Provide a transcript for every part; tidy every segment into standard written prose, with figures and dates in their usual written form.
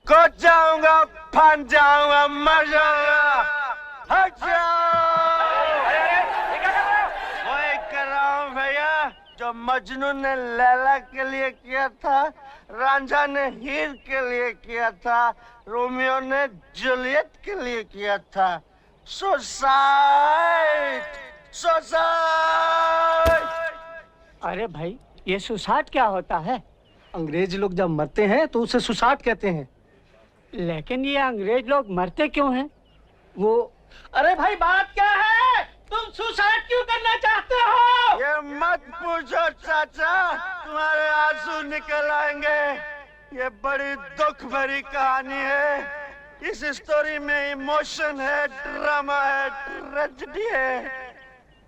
कूद जाऊंगा, फन जाऊंगा, मर जाऊंगा। हट जाओ। वही कर रहा हूँ भैया जो मजनू ने लैला के लिए किया था, रांझा ने हीर के लिए किया था, रोमियो ने जूलियट के लिए किया था। Suicide, suicide. अरे भाई, ये सुसाइड क्या होता है? अंग्रेज लोग जब मरते हैं तो उसे सुसाइड कहते हैं। लेकिन ये अंग्रेज लोग मरते क्यों हैं? वो अरे भाई बात क्या है? तुम सुसाइड क्यों करना चाहते हो? ये मत पूछो चाचा, तुम्हारे आंसू निकल आएंगे। ये बड़ी दुख भरी कहानी है। इस स्टोरी में इमोशन है, ड्रामा है, ट्रेजेडी है।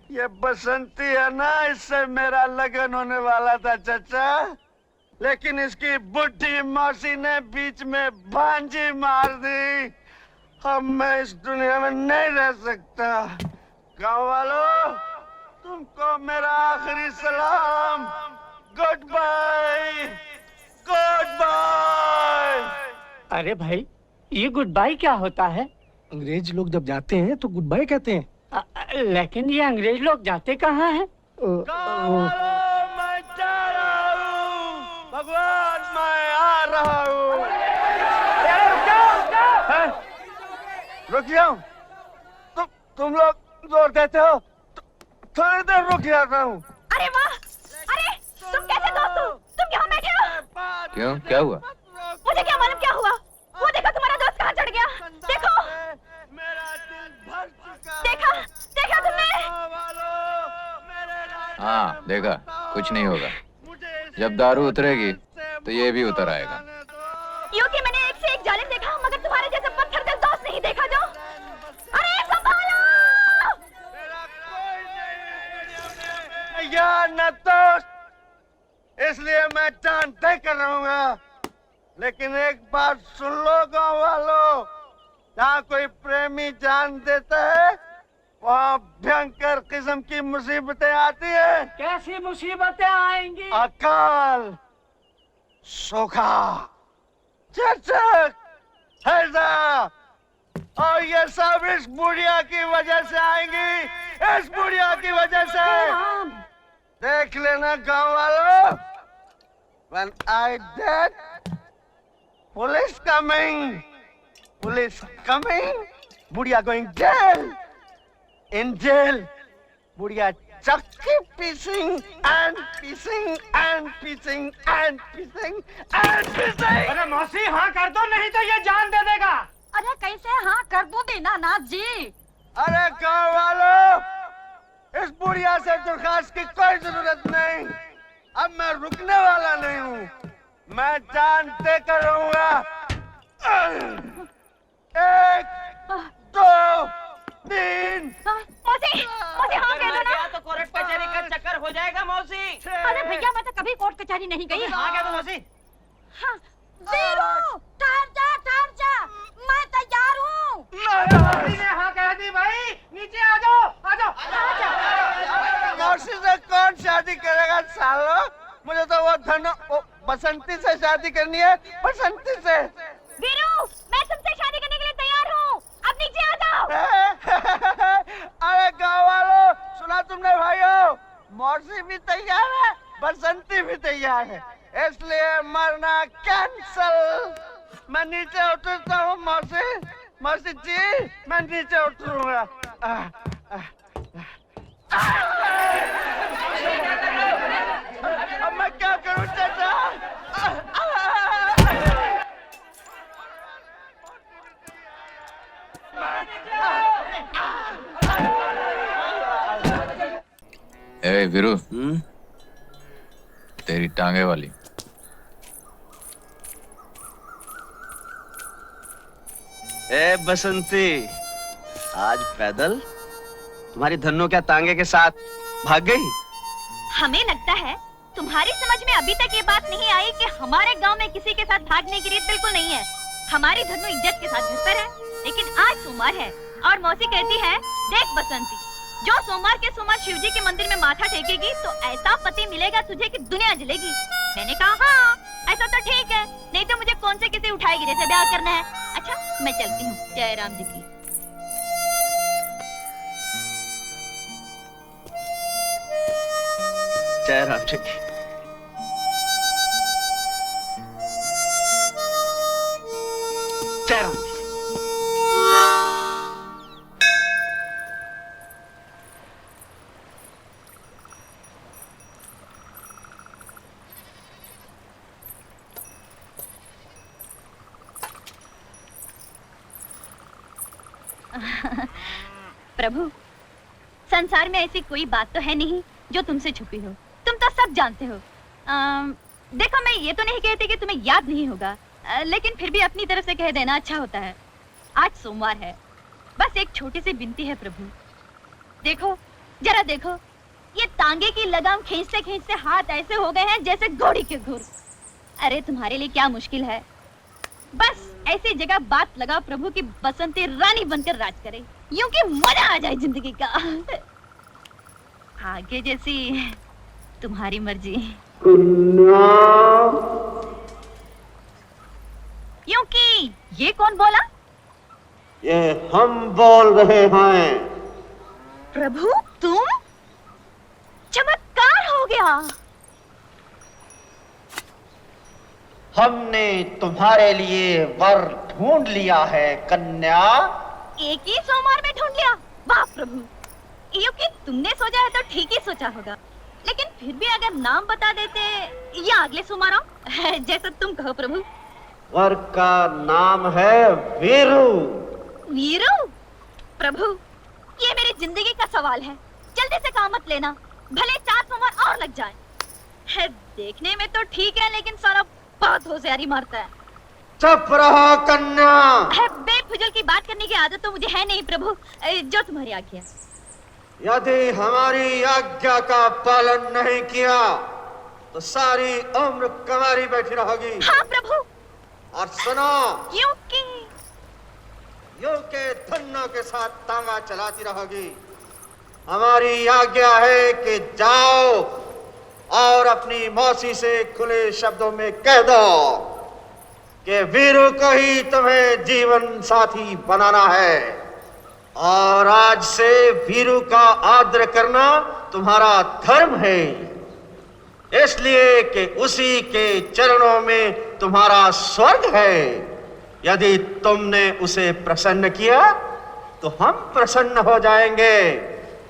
ये बसंती है ना, इससे मेरा लगन होने वाला था चाचा, लेकिन इसकी बुढ़ी मौसी ने बीच में भांजी मार दी। अब मैं इस दुनिया में नहीं रह सकता। गाँव वालों, तुमको मेरा आखिरी सलाम। Goodbye, goodbye. अरे भाई, ये गुड बाय क्या होता है? अंग्रेज लोग जब जाते हैं तो गुड बाय कहते हैं। लेकिन ये अंग्रेज लोग जाते कहाँ हैं? गाँव वालों, मैं जा रहा हूँ। भगवान, मैं आ रहा हूँ। रुक जाओ। तुम लोग जोर देते हो, थोड़ी देर रुक जाता हूँ। अरे वाह! अरे तुम कैसे दोस्त हो? तुम यहाँ बैठे हो? क्यों, क्या हुआ? मुझे क्या मालूम क्या हुआ? वो देखो तुम्हारा दोस्त कहाँ चढ़ गया। देखो, मेरा दिल भर चुका। देखा, देखा तुमने? हाँ देखा, कुछ नहीं होगा। जब दारू उतरेगी तो ये भी उतर आएगा। क्योंकि मैंने एक से एक जालिम देखा, मगर तुम्हारे जैसे पत्थर दिल दोस्त नहीं देखा जो। अरे संभालो! या न तो, इसलिए मैं जान तय कर रहूंगा। लेकिन एक बात सुन लो गाँव वालों, जहाँ कोई प्रेमी जान देता है, वहाँ भयंकर किस्म की मुसीबतें आती है। कैसी मुसीबतें आएंगी? अकाल, सूखा, चचक, हैजा, और ये सब इस बुढ़िया की वजह से आएंगी। इस बुढ़िया की वजह से। देख लेना गाँव वालों, when I dead, police coming, police coming, बुढ़िया going jail, in jail, बुढ़िया चक्की pissing and pissing and pissing and pissing and pissing। अरे मौसी हाँ कर दो, नहीं तो ये जान दे देगा। अरे कैसे हाँ कर दूं दीनानाथ जी? अरे गाँव वालों, इस बुढ़िया से दरखास्त की कोई जरूरत नहीं। अब मैं रुकने वाला नहीं हूँ, मैं जान दे कर रहूंगा। 1, 2, 3। मौसी, मौसी हाँ कह दो ना। तो कोर्ट कचहरी का चक्कर हो जाएगा मौसी। अरे भैया, मैं तो कभी कोर्ट कचहरी नहीं गई। हाँ कह दो मौसी। हाँ, वीरू, ठहर जा, मैं तैयार हूँ। मौसी ने हाँ कह दी भाई, नीचे आ जाओ, आ जाओ। मौसी से कौन शादी करेगा सालो? मुझे तो वो बसंती से शादी करनी है, बसंती से। वीरू, मैं तुमसे शादी करने के लिए तैयार हूँ। अब नीचे आ जाओ। अरे गाँव वालों, सुना तुमने भाइयों? मौसी भी तैयार है, बसंती भी तैयार है, इसलिए मरना कैंसल। मैं नीचे उतरता हूँ मौसी। मौसी जी, मैं नीचे उतरूंगा। अब मैं क्या करूं चाचा? ए वीरू, तेरी टांगे वाली। ए बसंती, आज पैदल? तुम्हारी धन्नो क्या तांगे के साथ भाग गई? हमें लगता है तुम्हारी समझ में अभी तक ये बात नहीं आई कि हमारे गांव में किसी के साथ भागने की रीत बिल्कुल नहीं है। हमारी धन्नो इज्जत के साथ घर पर है, लेकिन आज सोमवार है और मौसी कहती है, देख बसंती, जो सोमवार के सोमवार शिव जी के मंदिर में माथा टेकेगी तो ऐसा पति मिलेगा तुझे कि दुनिया जलेगी। मैंने कहा हाँ, ऐसा तो ठीक है, नहीं तो मुझे कौन से किसी उठाए गिरे से ब्याह करना है। अच्छा मैं चलती हूँ, जय राम जी की। जय राम जी की। जय राम जी। प्रभु, संसार में ऐसी कोई बात तो है नहीं जो तुमसे छुपी हो, तुम तो सब जानते हो। देखो मैं ये तो नहीं कहती कि तुम्हें याद नहीं होगा, लेकिन फिर भी अपनी तरफ से कह देना अच्छा होता है। आज सोमवार है, बस एक छोटी सी विनती है प्रभु। देखो, जरा देखो, ये तांगे की लगाम खींचते खींचते हाथ ऐसे हो गए हैं जैसे घोड़ी के घुर। अरे तुम्हारे लिए क्या मुश्किल है, बस ऐसी जगह बात लगाओ प्रभु की बसंती रानी बनकर राज करे, यूं कि मजा आ जाए जिंदगी का। आगे जैसी तुम्हारी मर्जी। यूं कि ये कौन बोला? ये हम बोल रहे हैं। प्रभु तुम? चमत्कार हो गया। हमने तुम्हारे लिए वर ढूंढ लिया है कन्या। एक ही सोमवार में ढूंढ लिया? वाह प्रभु, यूं कि तुमने सोचा है तो ठीक ही सोचा होगा, लेकिन फिर भी अगर नाम बता देते या अगले सोमवार आओ, जैसा तुम कहो प्रभु। वर का नाम है वीरू। वीरू? प्रभु ये मेरी जिंदगी का सवाल है, जल्दी से काम मत लेना, भले 4 सोमवार और लग जाए। है देखने में तो ठीक है, लेकिन सारा बहुत होशियारी मारता है। चुप रहो कन्या। है बेफिजूल की बात करने की आदत तो मुझे है नहीं प्रभु, जो तुम्हारी आज्ञा। यदि हमारी आज्ञा का पालन नहीं किया तो सारी उम्र कुंवारी बैठी रहोगी। हाँ प्रभु। और सुनो, क्योंकि यूं के धन्नों के साथ तांगा चलाती रहोगी। हमारी आज्ञा है कि जाओ और अपनी मौसी से खुले शब्दों में कह दो कि वीरू को ही तुम्हें जीवन साथी बनाना है, और आज से वीरू का आदर करना तुम्हारा धर्म है, इसलिए कि उसी के चरणों में तुम्हारा स्वर्ग है। यदि तुमने उसे प्रसन्न किया तो हम प्रसन्न हो जाएंगे,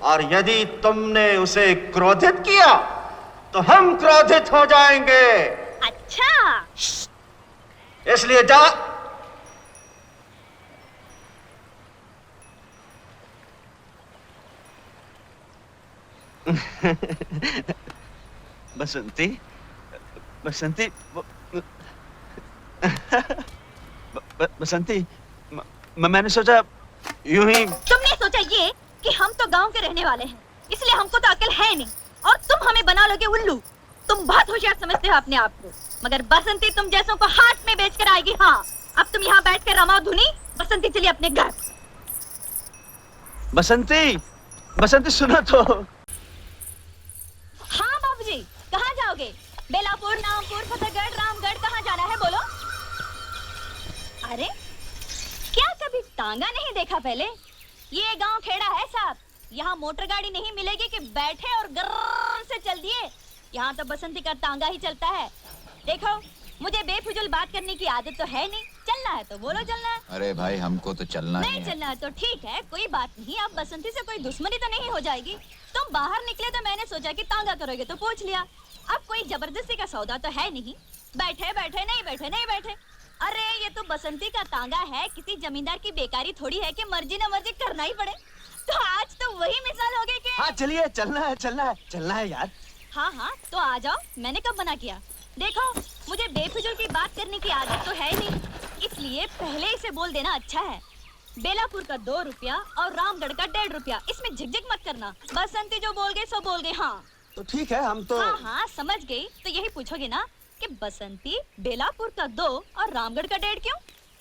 और यदि तुमने उसे क्रोधित किया तो हम क्रोधित हो जाएंगे। अच्छा, इसलिए जा। बसंती, बसंती, बसंती, मैंने सोचा यूं ही। तुमने सोचा ये कि हम तो गांव के रहने वाले हैं, इसलिए हमको तो अकल है नहीं, और तुम हमें बना लोगे उल्लू। तुम बहुत होशियार समझते हो अपने आप को, मगर बसंती तुम जैसों को हाथ में बेचकर आएगी। हाँ, अब तुम यहाँ बैठकर रमाओ धुनी, बसंती चलिए अपने घर। बसंती, बसंती सुनो तो। हाँ बाबूजी, कहाँ जाओगे? बेलापुर, नामपुर, फतेहगढ़, रामगढ़, कहाँ जाना है बोलो? अरे क्या कभी तांगा नहीं देखा पहले? ये गांव खेड़ा है साहब, यहाँ मोटर गाड़ी नहीं मिलेगी कि बैठे और गर्र से चल दिए। यहाँ तो बसंती का तांगा ही चलता है। देखो, मुझे बेफिजूल बात करने की आदत तो है नहीं, चलना है तो बोलो चलना है। अरे भाई हमको तो चलना ही नहीं है। चलना है तो ठीक है, कोई बात नहीं। अब बसंती से कोई दुश्मनी तो नहीं हो जाएगी। तुम बाहर निकले तो मैंने सोचा कि तांगा करोगे तो पूछ लिया। अब कोई जबरदस्ती का सौदा तो है नहीं, बैठे बैठे नहीं बैठे नहीं बैठे। अरे ये तो बसंती का तांगा है, किसी जमींदार की बेकारी थोड़ी है कि मर्जी न मर्जी करना ही पड़े। तो आज तो वही मिसाल हो गई कि हाँ चलिए, चलना है, चलना है, चलना है यार। हाँ हाँ तो आ जाओ, मैंने कब मना किया? देखो, मुझे बेफिजूल की बात करने की आदत तो है नहीं, इसलिए पहले इसे बोल देना अच्छा है। बेलापुर का 2 रुपया और रामगढ़ का 1.5 रुपया, इसमें झिकझिक मत करना। बसंती जो बोल गए सो बोल गए। हाँ तो ठीक है, हम तो। हाँ हाँ समझ गई। तो यही पूछोगे ना कि बसंती बेलापुर का 2 और रामगढ़ का 1.5 क्यों?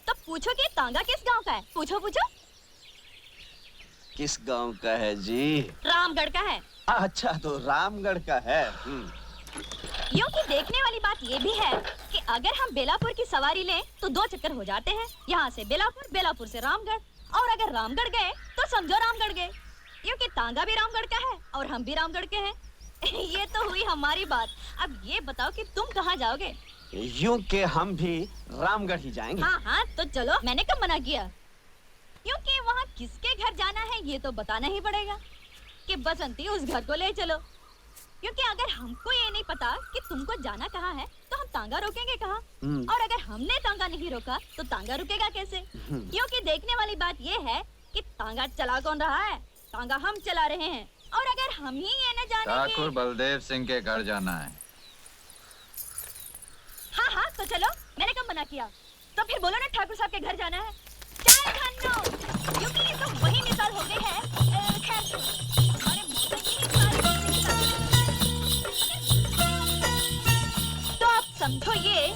तो पूछोगे तांगा किस गांव का है? पूछो पूछो। किस गांव का है जी? रामगढ़ का है। अच्छा, तो रामगढ़ का है। यूं कि देखने वाली बात ये भी है कि अगर हम बेलापुर की सवारी लें तो 2 चक्कर हो जाते हैं। यहाँ से बेलापुर, बेलापुर से रामगढ़, और अगर रामगढ़ गए तो समझो रामगढ़ गए। यूं कि तांगा भी रामगढ़ का है और हम भी रामगढ़ के हैं। ये तो हुई हमारी बात। अब ये बताओ कि तुम कहाँ जाओगे? यूं के हम भी रामगढ़ ही जाएंगे। हाँ हाँ तो चलो, मैंने कब मना किया? क्योंकि वहाँ किसके घर जाना है ये तो बताना ही पड़ेगा कि बसंती उस घर को ले चलो। क्योंकि अगर हमको ये नहीं पता कि तुमको जाना कहाँ है तो हम तांगा रोकेंगे कहाँ? और अगर हमने तांगा नहीं रोका तो तांगा रुकेगा कैसे? क्योंकि देखने वाली बात ये है कि तांगा चला कौन रहा है? तांगा हम चला रहे हैं। और अगर हम ही ये न जाने ठाकुर बलदेव सिंह के घर जाना है। हाँ हाँ तो चलो, मैंने कब मना किया? तो फिर बोलो ना ठाकुर साहब के घर जाना है। चाय खानो, क्योंकि ये तो वही मिसाल हो गई है। खैर, हमारे मौसम की ही सारी तो आप समझो ये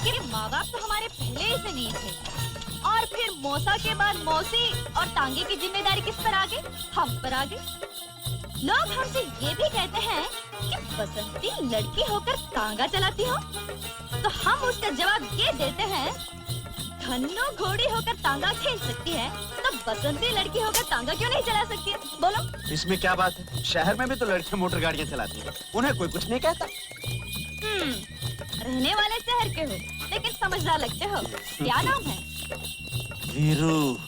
कि माँ बाप तो हमारे पहले ही से नहीं थे, और फिर मौसा के बाद मौसी और तांगे की जिम्मेदारी किस पर आ गई? हम पर आ गई। लोग हमसे ये भी कहते हैं कि बसंती लड़की होकर तांगा चलाती हो, तो हम उसका जवाब ये देते हैं, धन्नो घोड़ी होकर तांगा खेल सकती है तो बसंती लड़की होकर तांगा क्यों नहीं चला सकती है? बोलो। इसमें क्या बात है? शहर में भी तो लड़कियां मोटर गाड़ियां चलाती हैं, उन्हें कोई कुछ नहीं कहता। रहने वाले शहर के हो लेकिन समझदार लगते हो। क्या नाम है? वीरू।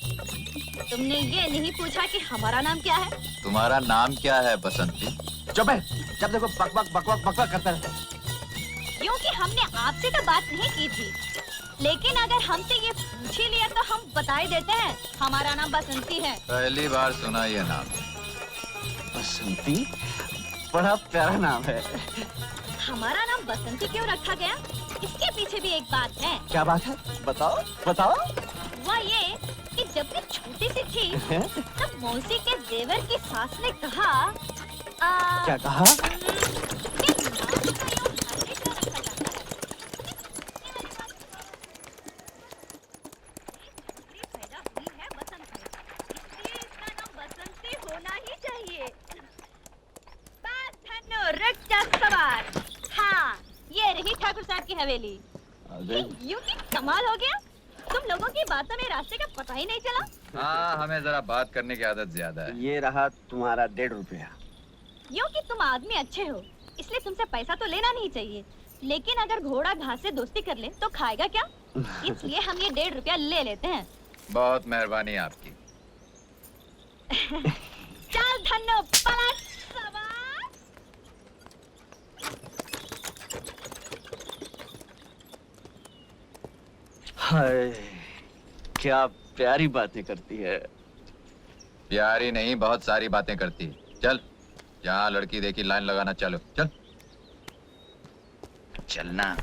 तुमने ये नहीं पूछा कि हमारा नाम क्या है? तुम्हारा नाम क्या है बसंती? चुप है, जब देखो बकबक बकबक बकबक करता रहता है। यूं कि हमने आपसे तो बात नहीं की थी, लेकिन अगर हमसे ये पूछ ही लिया तो हम बता ही देते हैं, हमारा नाम बसंती है। पहली बार सुना ये नाम। बसंती? बड़ा प्यारा नाम है। हमारा नाम बसंती क्यों रखा गया? इसके पीछे भी एक बात है। क्या बात है? बताओ बताओ। वह ये कि जब मैं छोटी सी थी तब मौसी के देवर की सास ने कहा क्या कहा? कि नाम का यूं हल्ले क्यों रखा जाता है? छोकरी पैदा हुई है बसंत में, इसलिए इसका नाम बसंती होना ही चाहिए। बस धन्नो रख जा सवार। हाँ, ये रही ठाकुर साहब की हवेली। यूं कि कमाल हो गया, तुम लोगों की बातों में रास्ते का पता ही नहीं चला। हाँ, हमें जरा बात करने की आदत ज्यादा है। ये रहा तुम्हारा 1.5 रुपया। यूं कि तुम आदमी अच्छे हो, इसलिए तुमसे पैसा तो लेना नहीं चाहिए, लेकिन अगर घोड़ा घास से दोस्ती कर ले तो खाएगा क्या? इसलिए हम ये 1.5 रुपया ले लेते हैं। बहुत मेहरबानी आपकी। चल धन्नो पलट सवार। हाय, क्या प्यारी बातें करती है। प्यारी नहीं, बहुत सारी बातें करती है। चल, जहाँ लड़की देखी लाइन लगाना, चलो चल। चलना।